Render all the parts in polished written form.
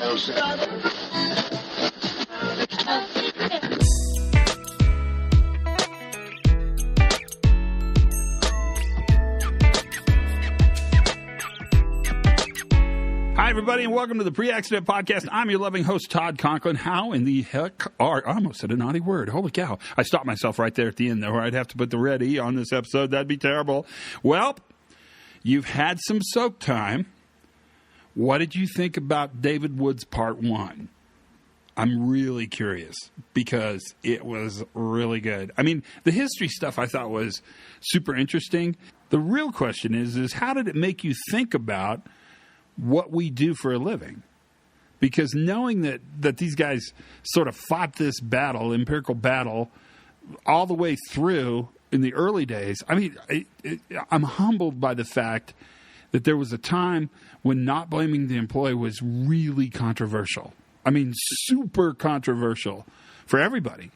Hi, everybody, and welcome to the Pre-Accident Podcast. I'm your loving host, Todd Conklin. How in the heck are... I almost said a naughty word. Holy cow. I stopped myself right there at the end, though, where I'd have to put the red E on this episode. That'd be terrible. Well, you've had some soak time. What did you think about David Wood's Part 1? I'm really curious because it was really good. I mean, the history stuff I thought was super interesting. The real question is how did it make you think about what we do for a living? Because knowing that these guys sort of fought this battle, empirical battle, all the way through in the early days, I mean, I'm humbled by the fact that there was a time when not blaming the employee was really controversial. I mean, super controversial for everybody.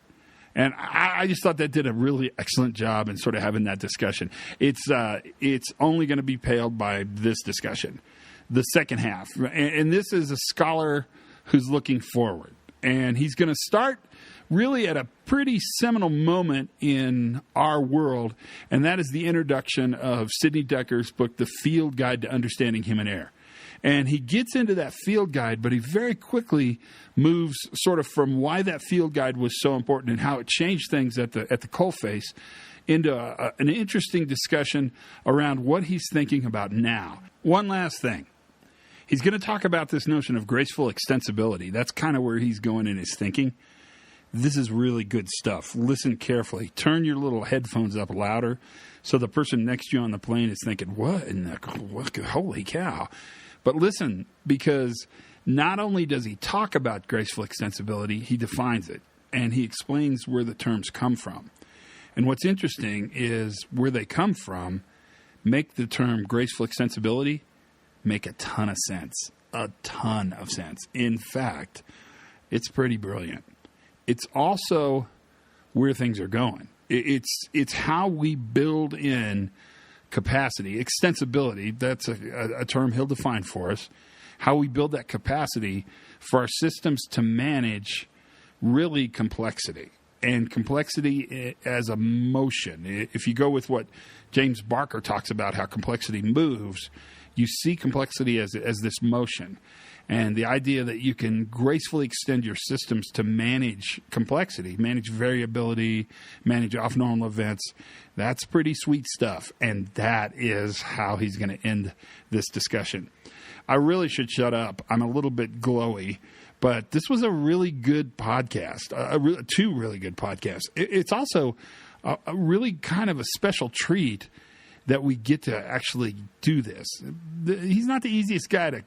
And I just thought that did a really excellent job in sort of having that discussion. It's only going to be paled by this discussion, the second half. And this is a scholar who's looking forward. And he's going to start really at a pretty seminal moment in our world, and that is the introduction of Sidney Decker's book, The Field Guide to Understanding Human Error. And he gets into that field guide, but he very quickly moves sort of from why that field guide was so important and how it changed things at the coalface into an interesting discussion around what he's thinking about now. One last thing. He's going to talk about this notion of graceful extensibility. That's kind of where he's going in his thinking. This is really good stuff. Listen carefully. Turn your little headphones up louder so the person next to you on the plane is thinking, what in the holy cow? But listen, because not only does he talk about graceful extensibility, he defines it, and he explains where the terms come from. And what's interesting is where they come from make the term graceful extensibility make a ton of sense. A ton of sense. In fact, it's pretty brilliant. It's also where things are going. It's how we build in capacity, extensibility. That's a term he'll define for us. How we build that capacity for our systems to manage really complexity. And complexity as a motion. If you go with what James Barker talks about, how complexity moves, you see complexity as this motion. And the idea that you can gracefully extend your systems to manage complexity, manage variability, manage off-normal events, that's pretty sweet stuff. And that is how he's going to end this discussion. I really should shut up. I'm a little bit glowy. But this was a really good podcast, two really good podcasts. It's also a really kind of a special treat that we get to actually do this. He's not the easiest guy to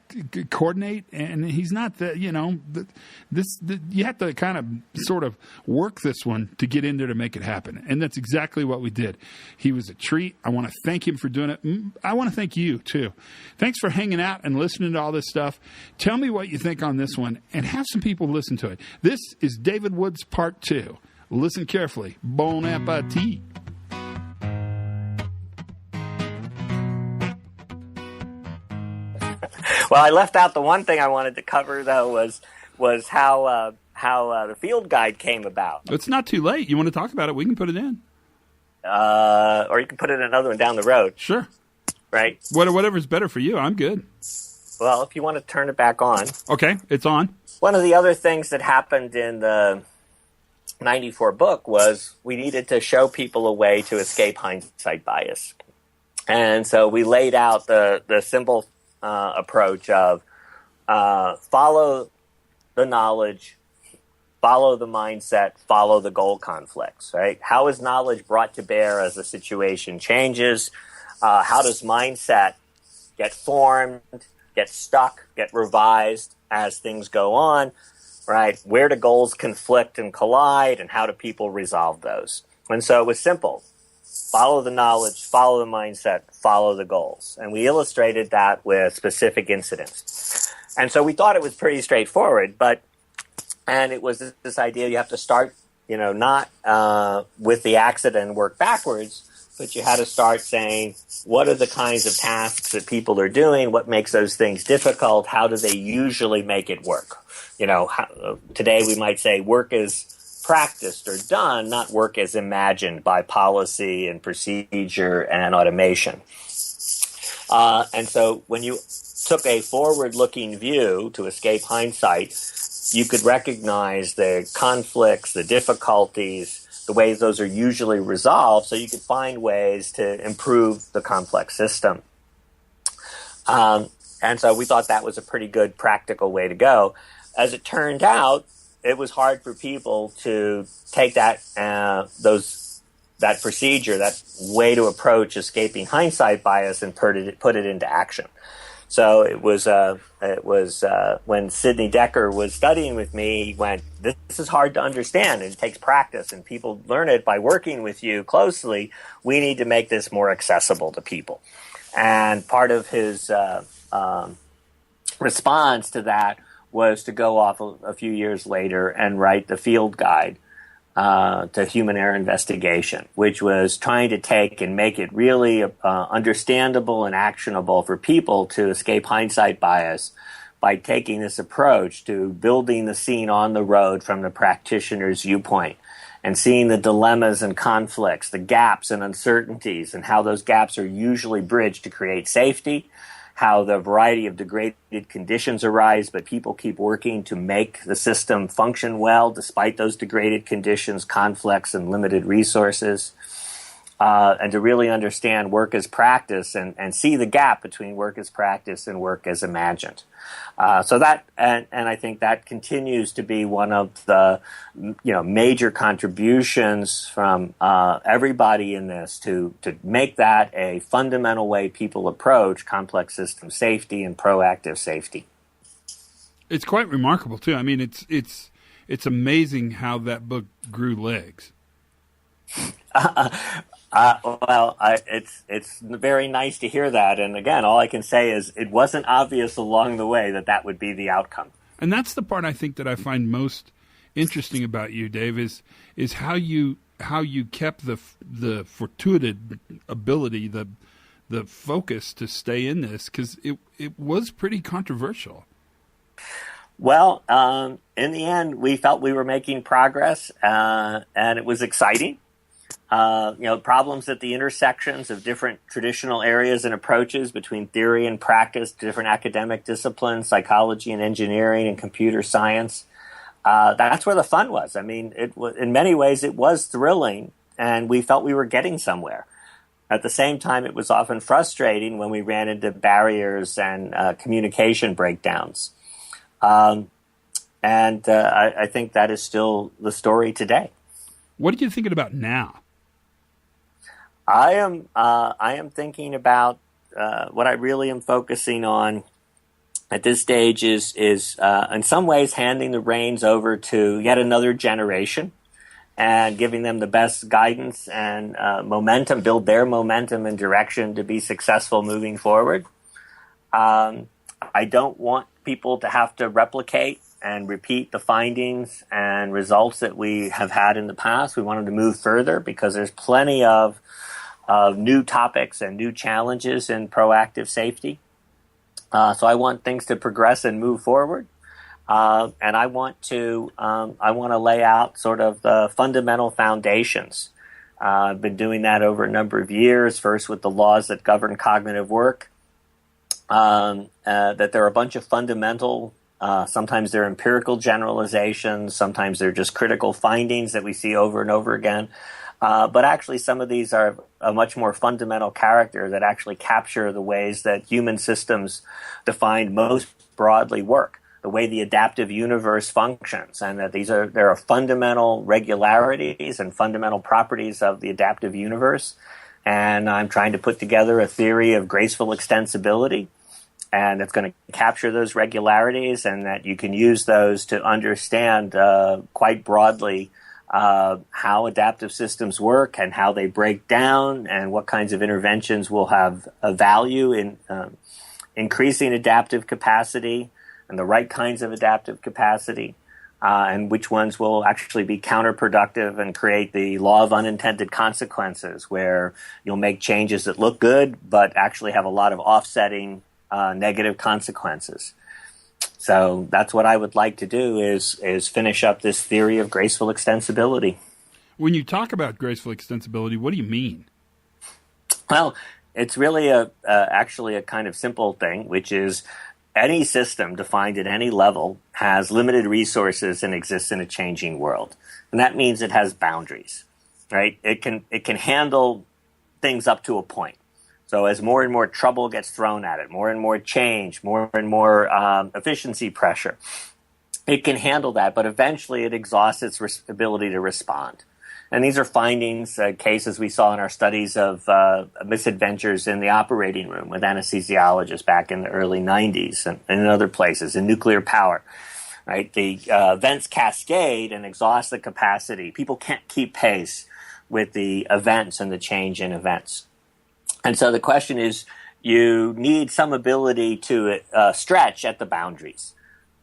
coordinate, and he's not the, you have to kind of sort of work this one to get in there to make it happen. And that's exactly what we did. He was a treat. I want to thank him for doing it. I want to thank you, too. Thanks for hanging out and listening to all this stuff. Tell me what you think on this one, and have some people listen to it. This is David Wood's Part 2. Listen carefully. Bon appetit. Well, I left out the one thing I wanted to cover, though, was how the field guide came about. It's not too late. You want to talk about it? We can put it in. Or you can put it in another one down the road. Sure. Right? Whatever's better for you. I'm good. Well, if you want to turn it back on. Okay, it's on. One of the other things that happened in the 94 book was we needed to show people a way to escape hindsight bias. And so we laid out the simple approach of follow the knowledge, follow the mindset, follow the goal conflicts, right? How is knowledge brought to bear as the situation changes? How does mindset get formed, get stuck, get revised as things go on, right? Where do goals conflict and collide, and how do people resolve those? And so it was simple. Follow the knowledge, follow the mindset, follow the goals. And we illustrated that with specific incidents. And so we thought it was pretty straightforward, and it was this idea you have to start, not with the accident and work backwards, but you had to start saying, what are the kinds of tasks that people are doing? What makes those things difficult? How do they usually make it work? Today we might say work is practiced or done, not work as imagined by policy and procedure and automation. And so when you took a forward-looking view to escape hindsight, you could recognize the conflicts, the difficulties, the ways those are usually resolved, so you could find ways to improve the complex system. And so we thought that was a pretty good practical way to go. As it turned out, it was hard for people to take that procedure, that way to approach escaping hindsight bias, and put it into action. So it was when Sidney Decker was studying with me, he went, this is hard to understand, and it takes practice, and people learn it by working with you closely. We need to make this more accessible to people. And part of his response to that was to go off a few years later and write the field guide to human error investigation, which was trying to take and make it really understandable and actionable for people to escape hindsight bias by taking this approach to building the scene on the road from the practitioner's viewpoint and seeing the dilemmas and conflicts, the gaps and uncertainties, and how those gaps are usually bridged to create safety, how the variety of degraded conditions arise, but people keep working to make the system function well despite those degraded conditions, conflicts, and limited resources, and to really understand work as practice and see the gap between work as practice and work as imagined. So that, and I think that continues to be one of the major contributions from everybody in this to make that a fundamental way people approach complex system safety and proactive safety. It's quite remarkable too. I mean, it's amazing how that book grew legs. It's very nice to hear that. And again, all I can say is it wasn't obvious along the way that would be the outcome. And that's the part I think that I find most interesting about you, Dave, is how you kept the fortuitous ability, the focus to stay in this, because it was pretty controversial. Well, in the end, we felt we were making progress, and it was exciting. Problems at the intersections of different traditional areas and approaches between theory and practice, different academic disciplines, psychology and engineering and computer science. That's where the fun was. I mean, in many ways, it was thrilling, and we felt we were getting somewhere. At the same time, it was often frustrating when we ran into barriers and communication breakdowns. I think that is still the story today. What are you thinking about now? I am thinking about what I really am focusing on at this stage is in some ways handing the reins over to yet another generation and giving them the best guidance and momentum, build their momentum and direction to be successful moving forward. I don't want people to have to replicate and repeat the findings and results that we have had in the past. We want them to move further because there's plenty of new topics and new challenges in proactive safety. So I want things to progress and move forward. And I want to lay out sort of the fundamental foundations. I've been doing that over a number of years, first with the laws that govern cognitive work, that there are a bunch of fundamental, sometimes they're empirical generalizations, sometimes they're just critical findings that we see over and over again. But actually, some of these are a much more fundamental character that actually capture the ways that human systems defined most broadly work, the way the adaptive universe functions, and that there are fundamental regularities and fundamental properties of the adaptive universe. And I'm trying to put together a theory of graceful extensibility, and it's going to capture those regularities, and that you can use those to understand quite broadly how adaptive systems work and how they break down and what kinds of interventions will have a value in increasing adaptive capacity and the right kinds of adaptive capacity, and which ones will actually be counterproductive and create the law of unintended consequences, where you'll make changes that look good but actually have a lot of offsetting negative consequences. So that's what I would like to do is finish up this theory of graceful extensibility. When you talk about graceful extensibility, what do you mean? Well, it's really actually a kind of simple thing, which is any system defined at any level has limited resources and exists in a changing world. And that means it has boundaries, right? It can handle things up to a point. So as more and more trouble gets thrown at it, more and more change, more and more efficiency pressure, it can handle that, but eventually it exhausts its ability to respond. And these are findings, cases we saw in our studies of misadventures in the operating room with anesthesiologists back in the early 90s and in other places, in nuclear power. Right? The events cascade and exhaust the capacity. People can't keep pace with the events and the change in events. And so the question is, you need some ability to stretch at the boundaries.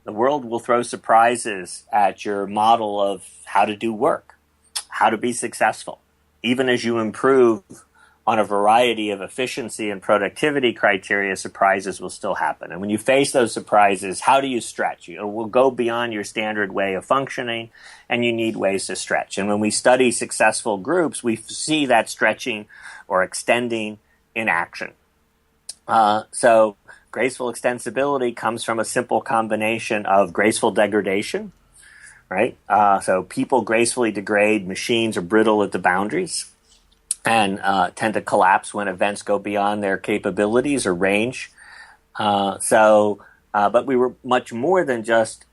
The world will throw surprises at your model of how to do work, how to be successful. Even as you improve on a variety of efficiency and productivity criteria, surprises will still happen. And when you face those surprises, how do you stretch? It will go beyond your standard way of functioning, and you need ways to stretch. And when we study successful groups, we see that stretching or extending in action. So graceful extensibility comes from a simple combination of graceful degradation, right? So people gracefully degrade, machines are brittle at the boundaries and tend to collapse when events go beyond their capabilities or range. But we were much more than just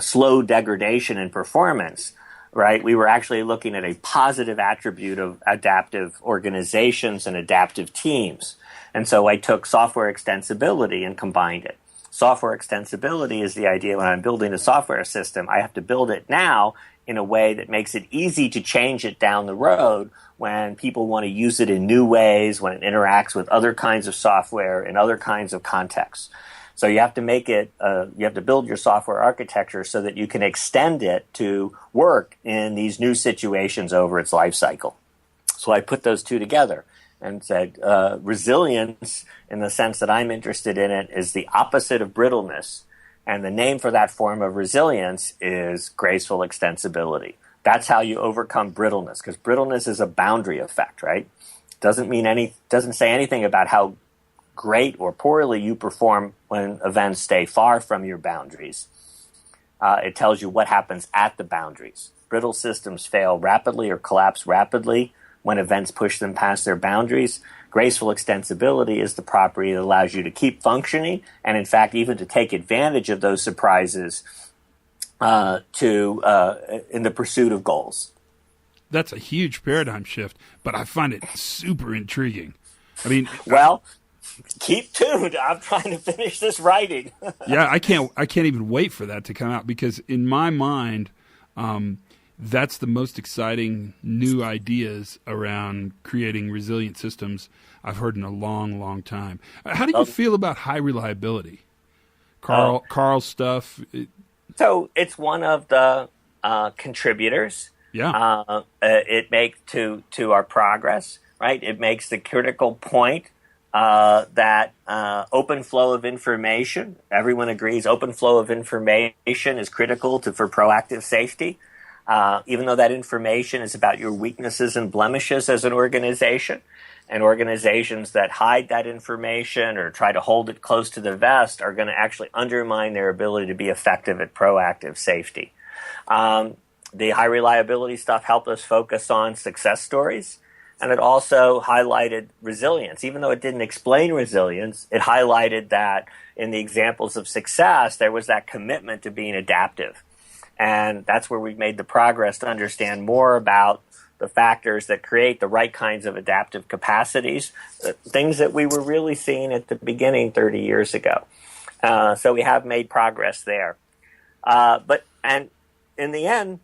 slow degradation in performance, right? We were actually looking at a positive attribute of adaptive organizations and adaptive teams. And so I took software extensibility and combined it. Software extensibility is the idea when I'm building a software system, I have to build it now in a way that makes it easy to change it down the road when people want to use it in new ways, when it interacts with other kinds of software in other kinds of contexts. So you have to make it, you have to build your software architecture so that you can extend it to work in these new situations over its life cycle. So I put those two together and said resilience, in the sense that I'm interested in it, is the opposite of brittleness. And the name for that form of resilience is graceful extensibility. That's how you overcome brittleness, because brittleness is a boundary effect, right? Doesn't say anything about how great or poorly you perform when events stay far from your boundaries. It tells you what happens at the boundaries. Brittle systems fail rapidly or collapse rapidly when events push them past their boundaries. Graceful extensibility is the property that allows you to keep functioning and, in fact, even to take advantage of those surprises in the pursuit of goals. That's a huge paradigm shift, but I find it super intriguing. I mean, well, keep tuned. I'm trying to finish this writing. Yeah, I can't even wait for that to come out, because in my mind, that's the most exciting new ideas around creating resilient systems I've heard in a long, long time. How do you feel about high reliability? Carl's stuff. So it's one of the contributors. Yeah. It makes to our progress, right? It makes the critical point that open flow of information. Everyone agrees open flow of information is critical for proactive safety. Even though that information is about your weaknesses and blemishes as an organization, and organizations that hide that information or try to hold it close to the vest are going to actually undermine their ability to be effective at proactive safety. The high reliability stuff helped us focus on success stories, and it also highlighted resilience. Even though it didn't explain resilience, it highlighted that in the examples of success, there was that commitment to being adaptive. And that's where we've made the progress to understand more about the factors that create the right kinds of adaptive capacities, things that we were really seeing at the beginning 30 years ago. So we have made progress there. And in the end,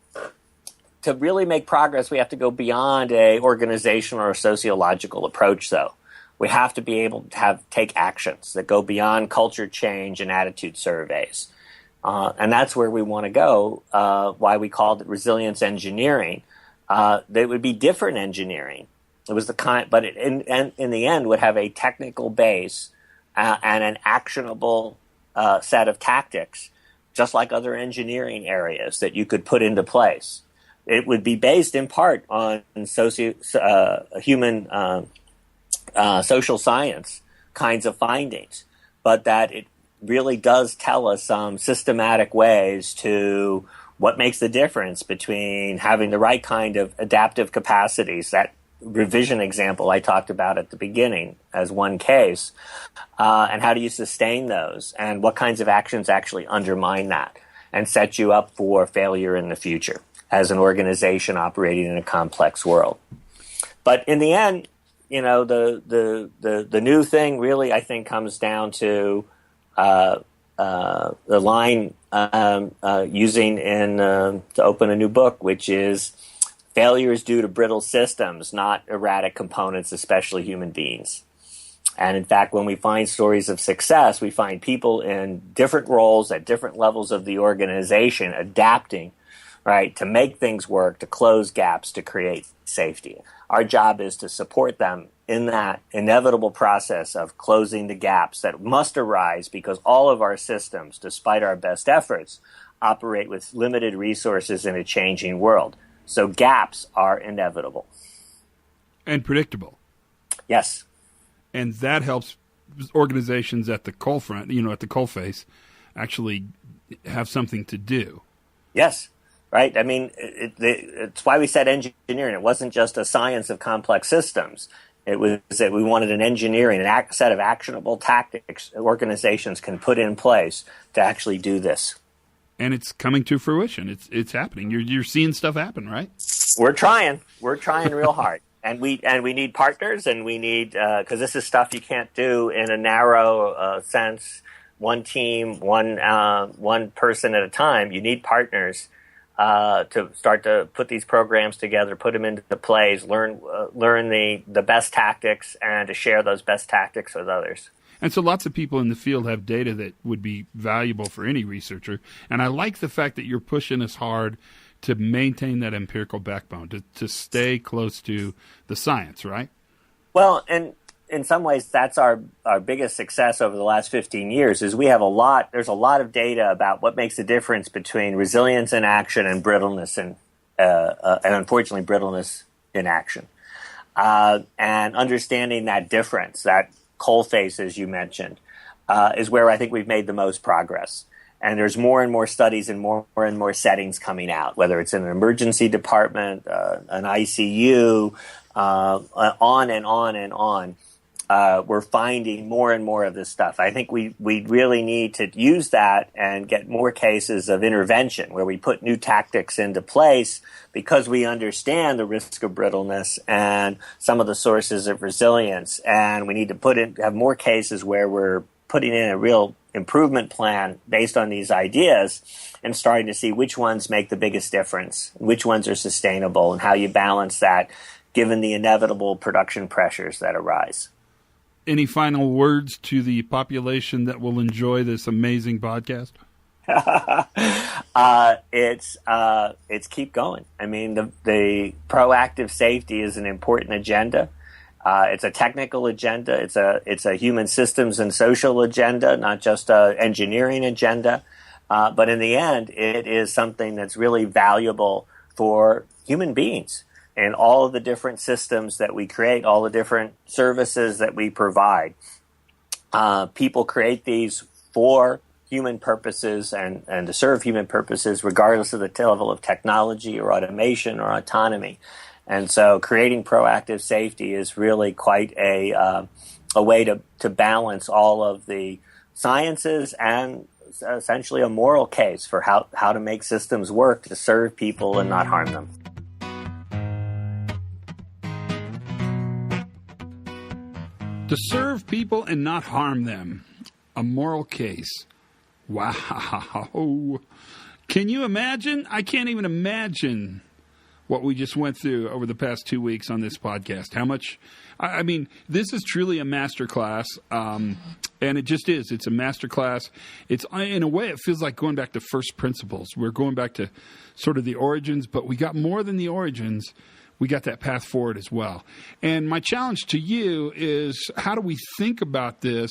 to really make progress, we have to go beyond a organizational or sociological approach, though. we have to be able to take actions that go beyond culture change and attitude surveys. And that's where we want to go, why we called it resilience engineering. They would be different engineering. It was the kind, but it, in the end would have a technical base and an actionable set of tactics, just like other engineering areas that you could put into place. It would be based in part on human social science kinds of findings, but that it really does tell us some systematic ways to what makes the difference between having the right kind of adaptive capacities, that revision example I talked about at the beginning as one case, and how do you sustain those, and what kinds of actions actually undermine that and set you up for failure in the future as an organization operating in a complex world. But in the end, you know, the new thing really, I think, comes down to the line using in to open a new book, which is failure is due to brittle systems, not erratic components, especially human beings. And in fact, when we find stories of success, we find people in different roles at different levels of the organization adapting, right, to make things work, to close gaps, to create safety. Our job is to support them in that inevitable process of closing the gaps that must arise because all of our systems, despite our best efforts, operate with limited resources in a changing world. So gaps are inevitable. And predictable. Yes. And that helps organizations at the coalfront, you know, at the coalface, actually have something to do. Yes. Right? I mean, it's why we said engineering. It wasn't just a science of complex systems. It was that we wanted an engineering, a set of actionable tactics organizations can put in place to actually do this. And it's coming to fruition. It's happening. You're seeing stuff happen, right? We're trying real hard. And we need partners, and we need, because this is stuff you can't do in a narrow sense, one team, one person at a time. You need partners to start to put these programs together, put them into place, learn the best tactics, and to share those best tactics with others. And so lots of people in the field have data that would be valuable for any researcher. And I like the fact that you're pushing us hard to maintain that empirical backbone, to stay close to the science, right? Well, and in some ways, that's our biggest success over the last 15 years is there's a lot of data about what makes the difference between resilience in action and brittleness and unfortunately brittleness in action. And understanding that difference, that coalface, as you mentioned, is where I think we've made the most progress. And there's more and more studies and more and more settings coming out, whether it's in an emergency department, an ICU, on and on and on. We're finding more and more of this stuff. I think we really need to use that and get more cases of intervention where we put new tactics into place because we understand the risk of brittleness and some of the sources of resilience. And we need to have more cases where we're putting in a real improvement plan based on these ideas and starting to see which ones make the biggest difference, which ones are sustainable, and how you balance that given the inevitable production pressures that arise. Any final words to the population that will enjoy this amazing podcast? It's keep going. I mean, the proactive safety is an important agenda. It's a technical agenda. It's a human systems and social agenda, not just an engineering agenda. But in the end, it is something that's really valuable for human beings and all of the different systems that we create, all the different services that we provide. People create these for human purposes and to serve human purposes, regardless of the level of technology or automation or autonomy. And so creating proactive safety is really quite a way to balance all of the sciences and essentially a moral case for how to make systems work to serve people and not harm them. To serve people and not harm them. A moral case. Wow. Can you imagine? I can't even imagine what we just went through over the past 2 weeks on this podcast. How much, I mean, this is truly a masterclass, and it just is. It's a masterclass. It's, in a way, it feels like going back to first principles. We're going back to sort of the origins, but we got more than the origins. We got that path forward as well. And my challenge to you is, how do we think about this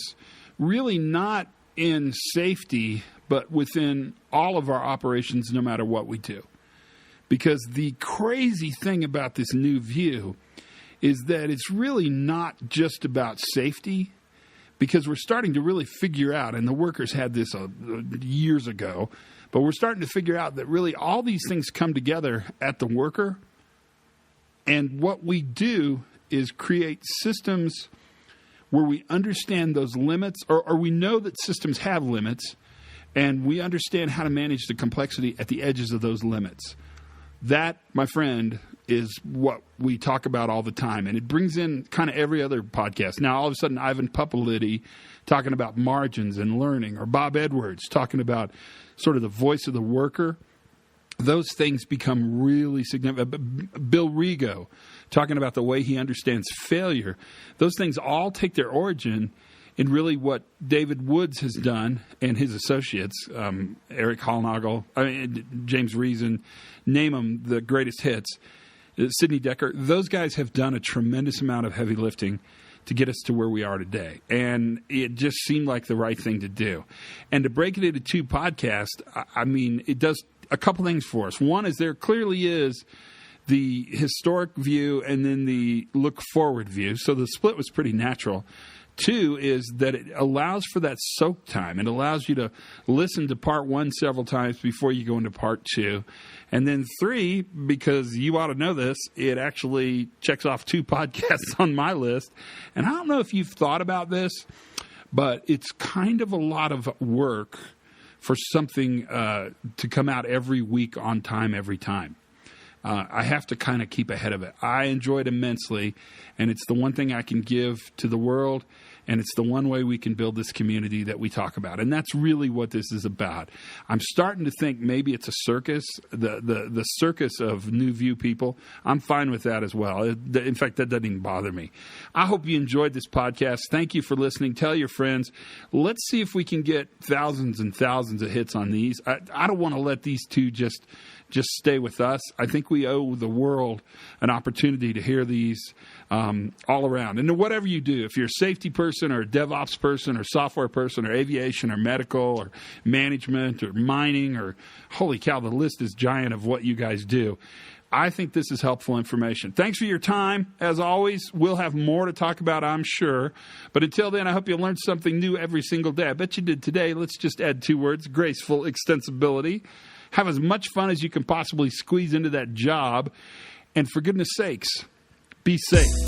really not in safety, but within all of our operations, no matter what we do? Because the crazy thing about this new view is that it's really not just about safety, because we're starting to really figure out, and the workers had this years ago, but we're starting to figure out that really all these things come together at the worker. And what we do is create systems where we understand those limits, or we know that systems have limits, and we understand how to manage the complexity at the edges of those limits. That, my friend, is what we talk about all the time. And it brings in kind of every other podcast. Now, all of a sudden, Ivan Papalitti talking about margins and learning, or Bob Edwards talking about sort of the voice of the worker. Those things become really significant. Bill Rigo talking about the way he understands failure. Those things all take their origin in really what David Woods has done and his associates, Eric Hollnagel, James Reason, name them, the greatest hits, Sidney Decker. Those guys have done a tremendous amount of heavy lifting to get us to where we are today. And it just seemed like the right thing to do. And to break it into two podcasts, I mean, it does a couple things for us. One is there clearly is the historic view and then the look forward view. So the split was pretty natural. Two is that it allows for that soak time. It allows you to listen to part one several times before you go into part two. And then three, because you ought to know this, it actually checks off two podcasts on my list. And I don't know if you've thought about this, but it's kind of a lot of work for something to come out every week on time, every time. I have to kind of keep ahead of it. I enjoy it immensely, and it's the one thing I can give to the world, and it's the one way we can build this community that we talk about. And that's really what this is about. I'm starting to think maybe it's a circus, the circus of New View people. I'm fine with that as well. In fact, that doesn't even bother me. I hope you enjoyed this podcast. Thank you for listening. Tell your friends. Let's see if we can get thousands and thousands of hits on these. I don't want to let these two just stay with us. I think we owe the world an opportunity to hear these all around. And whatever you do, if you're a safety person or a DevOps person or software person or aviation or medical or management or mining or, holy cow, the list is giant of what you guys do. I think this is helpful information. Thanks for your time. As always, we'll have more to talk about, I'm sure. But until then, I hope you learned something new every single day. I bet you did today. Let's just add two words: graceful extensibility. Have as much fun as you can possibly squeeze into that job. And for goodness sakes, be safe.